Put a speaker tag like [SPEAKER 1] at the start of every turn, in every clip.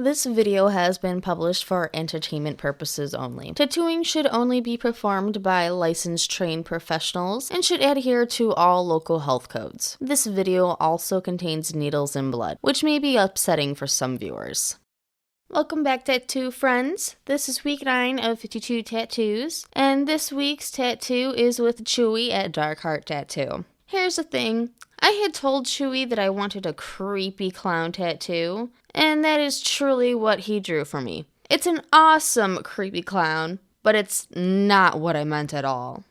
[SPEAKER 1] This video has been published for entertainment purposes only. Tattooing should only be performed by licensed trained professionals and should adhere to all local health codes. This video also contains needles and blood, which may be upsetting for some viewers. Welcome back, tattoo friends. This is week 9 of 52 tattoos, and this week's tattoo is with Chuy at Dark Heart Tattoo. Here's the thing. I had told Chuy that I wanted a creepy clown tattoo, and that is truly what he drew for me. It's an awesome creepy clown, but it's not what I meant at all.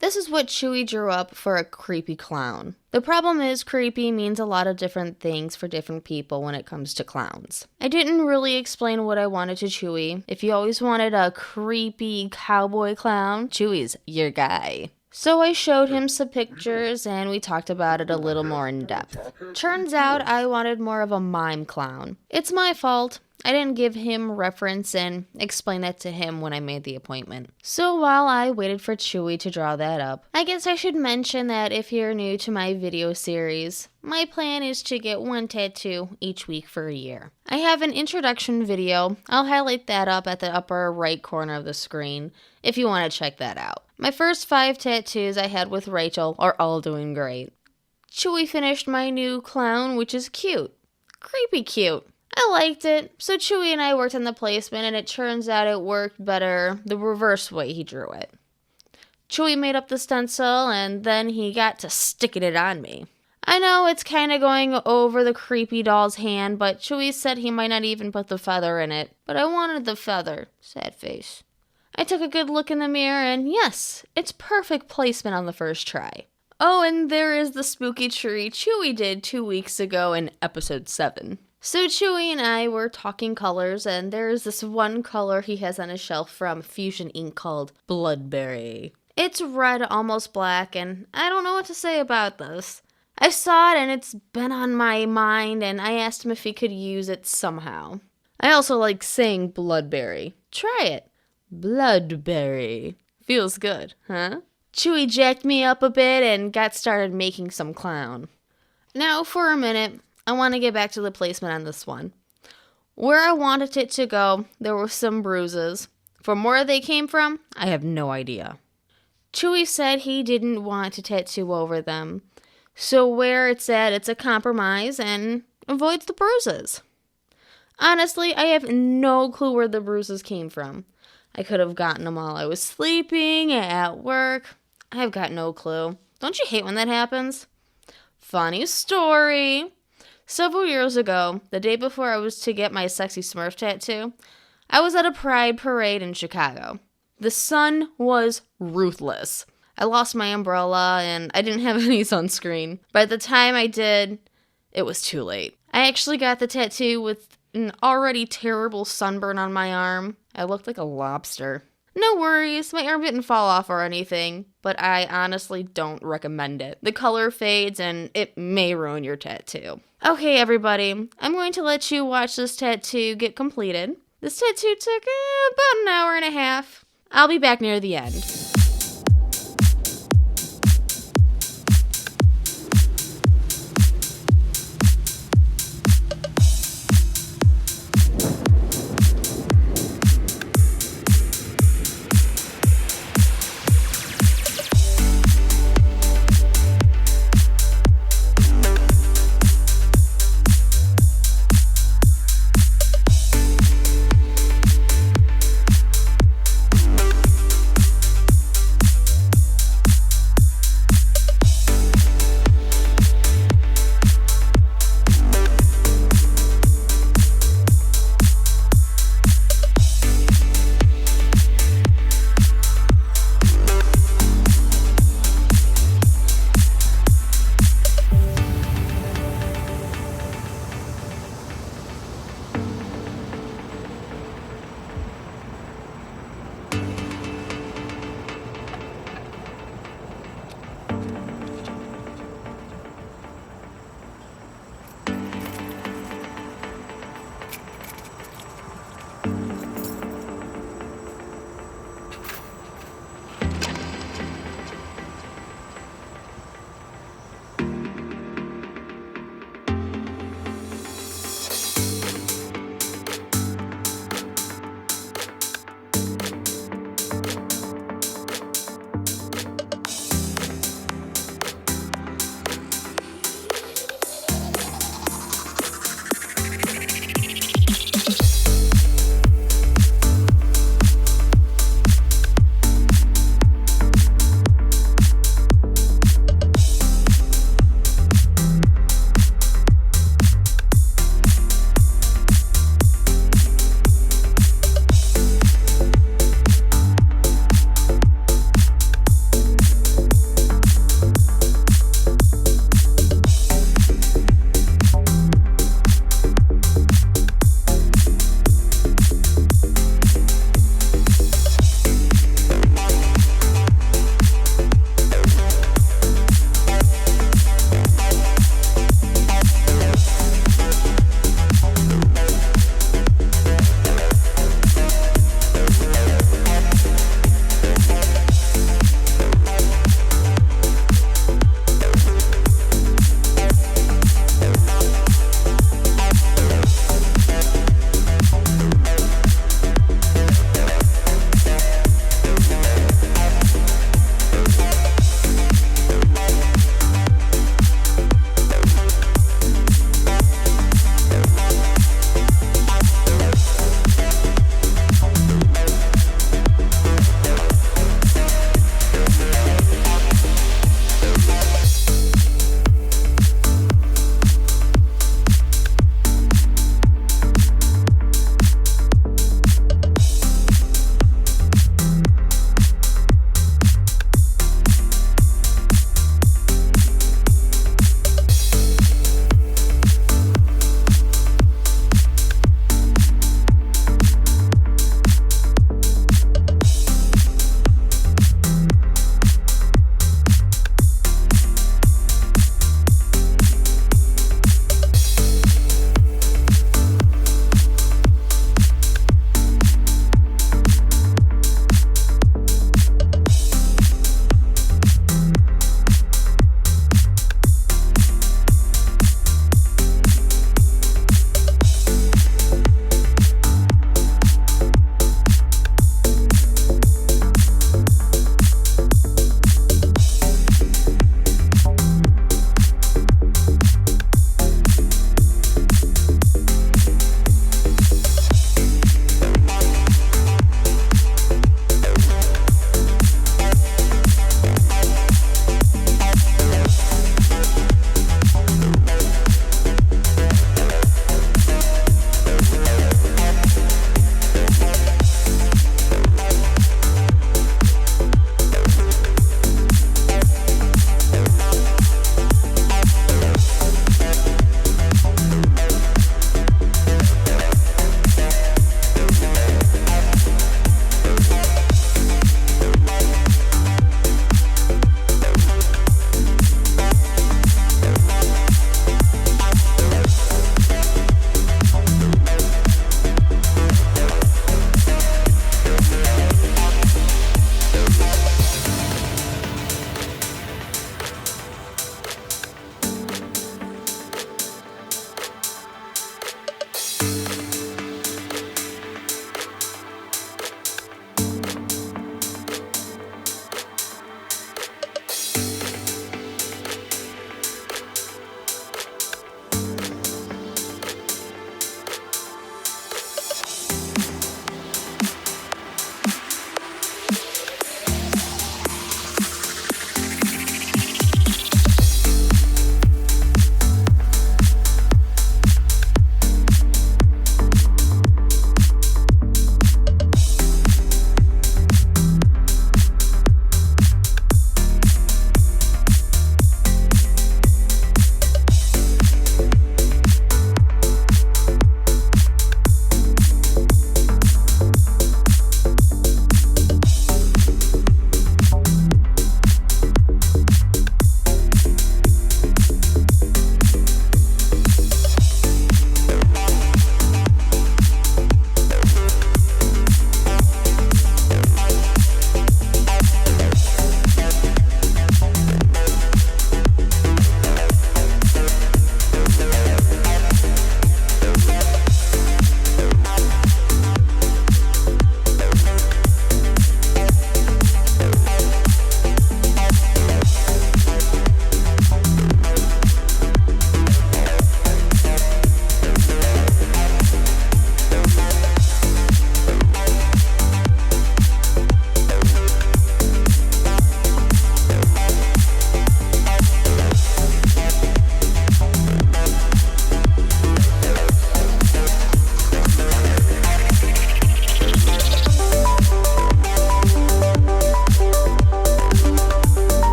[SPEAKER 1] This is what Chuy drew up for a creepy clown. The problem is creepy means a lot of different things for different people when it comes to clowns. I didn't really explain what I wanted to Chuy. If you always wanted a creepy cowboy clown, Chuy's your guy. So I showed him some pictures and we talked about it a little more in depth. Turns out I wanted more of a mime clown. It's my fault. I didn't give him reference and explain that to him when I made the appointment. So while I waited for Chuy to draw that up, I guess I should mention that if you're new to my video series, my plan is to get one tattoo each week for a year. I have an introduction video. I'll highlight that up at the upper right corner of the screen if you want to check that out. My first 5 tattoos I had with Rachel are all doing great. Chuy finished my new clown, which is cute. Creepy cute. I liked it, so Chuy and I worked on the placement, and it turns out it worked better the reverse way he drew it. Chuy made up the stencil, and then he got to sticking it on me. I know it's kind of going over the creepy doll's hand, but Chuy said he might not even put the feather in it, but I wanted the feather. Sad face. I took a good look in the mirror, and yes, it's perfect placement on the first try. Oh, and there is the spooky tree Chuy did 2 weeks ago in episode 7. So Chuy and I were talking colors, and there's this one color he has on his shelf from Fusion Ink called Bloodberry. It's red, almost black, and I don't know what to say about this. I saw it and it's been on my mind, and I asked him if he could use it somehow. I also like saying Bloodberry. Try it. Bloodberry. Feels good, huh? Chuy jacked me up a bit and got started making some clown. Now for a minute, I want to get back to the placement on this one. Where I wanted it to go, there were some bruises. From where they came from, I have no idea. Chuy said he didn't want to tattoo over them. So where it's at, it's a compromise and avoids the bruises. Honestly, I have no clue where the bruises came from. I could have gotten them while I was sleeping, at work. I have got no clue. Don't you hate when that happens? Funny story. Several years ago, the day before I was to get my sexy Smurf tattoo, I was at a pride parade in Chicago. The sun was ruthless. I lost my umbrella and I didn't have any sunscreen. By the time I did, it was too late. I actually got the tattoo with an already terrible sunburn on my arm. I looked like a lobster. No worries, my arm didn't fall off or anything, but I honestly don't recommend it. The color fades and it may ruin your tattoo. Okay, everybody, I'm going to let you watch this tattoo get completed. This tattoo took about an hour and a half. I'll be back near the end.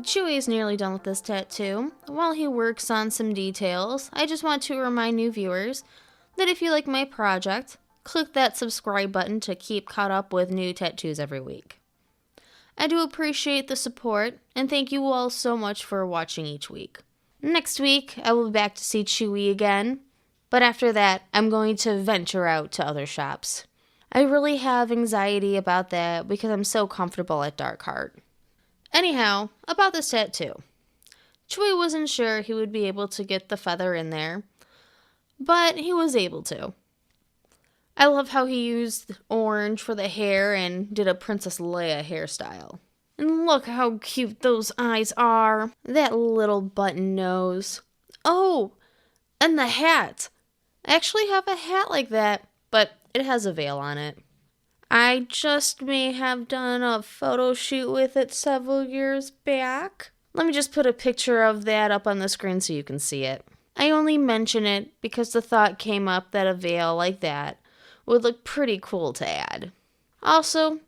[SPEAKER 1] Chewy is nearly done with this tattoo. While he works on some details, I just want to remind new viewers that if you like my project, click that subscribe button to keep caught up with new tattoos every week. I do appreciate the support, and thank you all so much for watching each week. Next week, I will be back to see Chewy again, but after that, I'm going to venture out to other shops. I really have anxiety about that because I'm so comfortable at Dark Heart. Anyhow, about this tattoo. Chuy wasn't sure he would be able to get the feather in there, but he was able to. I love how he used orange for the hair and did a Princess Leia hairstyle. And look how cute those eyes are. That little button nose. Oh, and the hat. I actually have a hat like that, but it has a veil on it. I just may have done a photo shoot with it several years back. Let me just put a picture of that up on the screen so you can see it. I only mention it because the thought came up that a veil like that would look pretty cool to add. Also,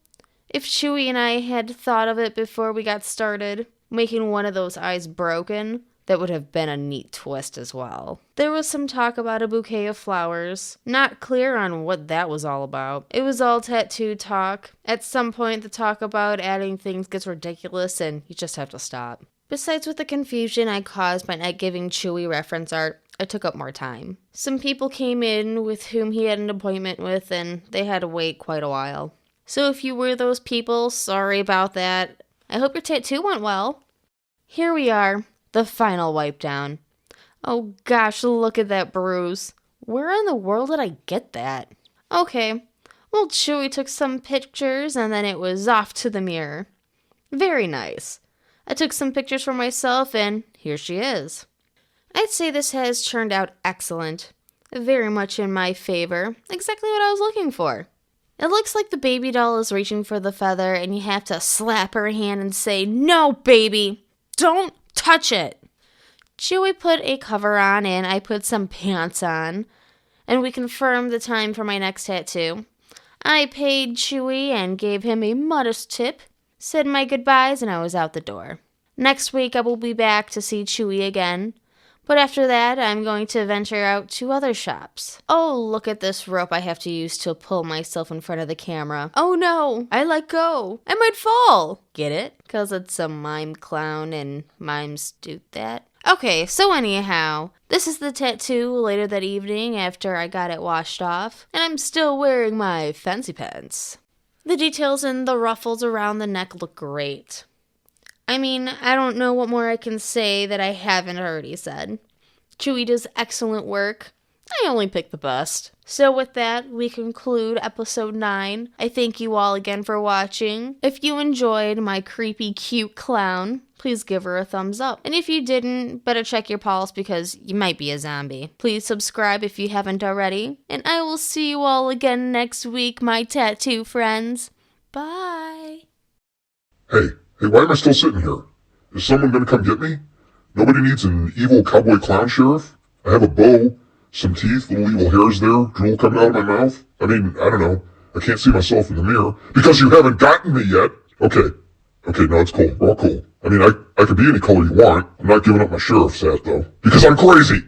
[SPEAKER 1] if Chewy and I had thought of it before we got started, making one of those eyes broken, that would have been a neat twist as well. There was some talk about a bouquet of flowers. Not clear on what that was all about. It was all tattoo talk. At some point, the talk about adding things gets ridiculous and you just have to stop. Besides with the confusion I caused by not giving Chewy reference art, it took up more time. Some people came in with whom he had an appointment with and they had to wait quite a while. So if you were those people, sorry about that. I hope your tattoo went well. Here we are. The final wipe down. Oh gosh, look at that bruise. Where in the world did I get that? Okay, well, Chewy took some pictures and then it was off to the mirror. Very nice. I took some pictures for myself and here she is. I'd say this has turned out excellent. Very much in my favor. Exactly what I was looking for. It looks like the baby doll is reaching for the feather and you have to slap her hand and say, "No, baby, don't touch it." Chewy put a cover on and I put some pants on, and we confirmed the time for my next tattoo. I paid Chewy and gave him a modest tip, said my goodbyes, and I was out the door. Next week I will be back to see Chewy again, but after that I'm going to venture out to other shops. Oh, look at this rope I have to use to pull myself in front of the camera. Oh no, I let go. I might fall. Get it? Because it's a mime clown and mimes do that. Okay, so anyhow, this is the tattoo later that evening after I got it washed off, and I'm still wearing my fancy pants. The details and the ruffles around the neck look great. I mean, I don't know what more I can say that I haven't already said. Chewy does excellent work. I only pick the best. So with that, we conclude episode 9. I thank you all again for watching. If you enjoyed my creepy, cute clown, please give her a thumbs up. And if you didn't, better check your pulse because you might be a zombie. Please subscribe if you haven't already. And I will see you all again next week, my tattoo friends. Bye.
[SPEAKER 2] Hey, why am I still sitting here? Is someone gonna come get me? Nobody needs an evil cowboy clown sheriff. I have a bow, some teeth, little evil hairs there, drool coming out of my mouth. I mean, I don't know. I can't see myself in the mirror because you haven't gotten me yet. Okay, no, it's cool. We're all cool. I mean, I could be any color you want. I'm not giving up my sheriff's hat, though, because I'm crazy.